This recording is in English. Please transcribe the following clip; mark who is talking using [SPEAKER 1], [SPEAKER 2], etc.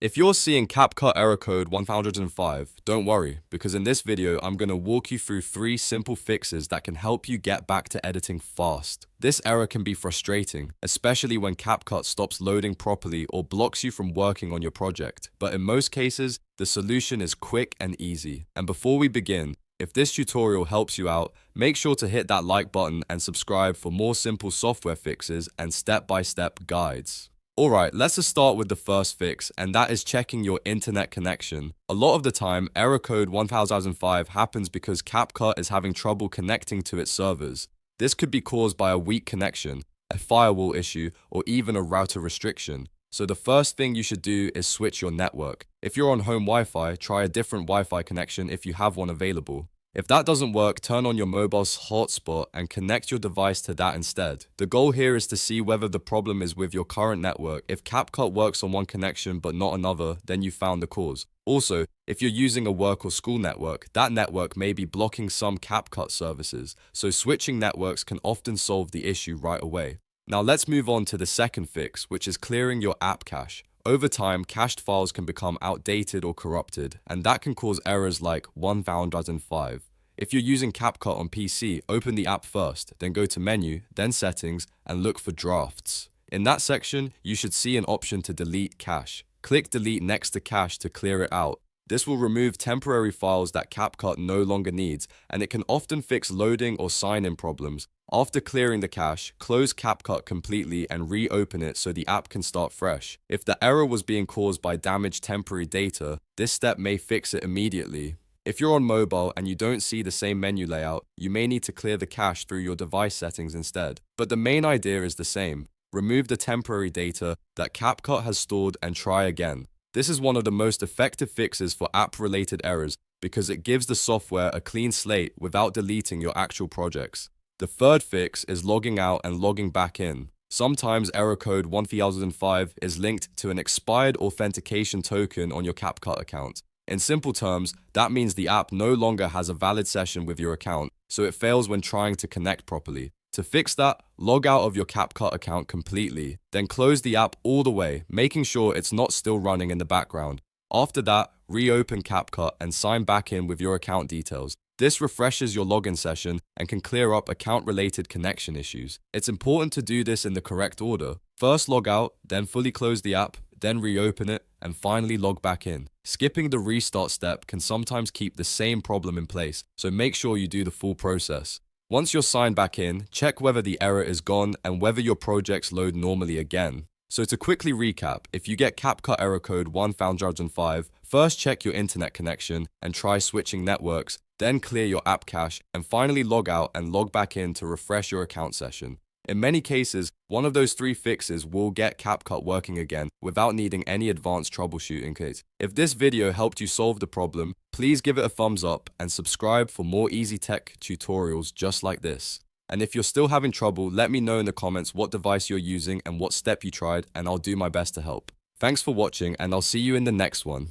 [SPEAKER 1] If you're seeing CapCut error code 1005, don't worry, because in this video, I'm going to walk you through 3 simple fixes that can help you get back to editing fast. This error can be frustrating, especially when CapCut stops loading properly or blocks you from working on your project. But in most cases, the solution is quick and easy. And before we begin, if this tutorial helps you out, make sure to hit that like button and subscribe for more simple software fixes and step-by-step guides. Alright, let's just start with the first fix, and that is checking your internet connection. A lot of the time, error code 1005 happens because CapCut is having trouble connecting to its servers. This could be caused by a weak connection, a firewall issue, or even a router restriction. So the first thing you should do is switch your network. If you're on home Wi-Fi, try a different Wi-Fi connection if you have one available. If that doesn't work, turn on your mobile's hotspot and connect your device to that instead. The goal here is to see whether the problem is with your current network. If CapCut works on one connection but not another, then you found the cause. Also, if you're using a work or school network, that network may be blocking some CapCut services, so switching networks can often solve the issue right away. Now let's move on to the second fix, which is clearing your app cache. Over time, cached files can become outdated or corrupted, and that can cause errors like 1005. If you're using CapCut on PC, open the app first, then go to Menu, then Settings, and look for Drafts. In that section, you should see an option to delete cache. Click Delete next to cache to clear it out. This will remove temporary files that CapCut no longer needs, and it can often fix loading or sign-in problems. After clearing the cache, close CapCut completely and reopen it so the app can start fresh. If the error was being caused by damaged temporary data, this step may fix it immediately. If you're on mobile and you don't see the same menu layout, you may need to clear the cache through your device settings instead. But the main idea is the same. Remove the temporary data that CapCut has stored and try again. This is one of the most effective fixes for app-related errors because it gives the software a clean slate without deleting your actual projects. The third fix is logging out and logging back in. Sometimes error code 1005 is linked to an expired authentication token on your CapCut account. In simple terms, that means the app no longer has a valid session with your account, so it fails when trying to connect properly. To fix that, log out of your CapCut account completely, then close the app all the way, making sure it's not still running in the background. After that, reopen CapCut and sign back in with your account details. This refreshes your login session and can clear up account-related connection issues. It's important to do this in the correct order. First log out, then fully close the app, then reopen it, and finally log back in. Skipping the restart step can sometimes keep the same problem in place, so make sure you do the full process. Once you're signed back in, check whether the error is gone and whether your projects load normally again. So to quickly recap, if you get CapCut error code 1005, first check your internet connection and try switching networks, then clear your app cache, and finally log out and log back in to refresh your account session. In many cases, one of those 3 fixes will get CapCut working again without needing any advanced troubleshooting kit. If this video helped you solve the problem, please give it a thumbs up and subscribe for more easy tech tutorials just like this. And if you're still having trouble, let me know in the comments what device you're using and what step you tried, and I'll do my best to help. Thanks for watching, and I'll see you in the next one.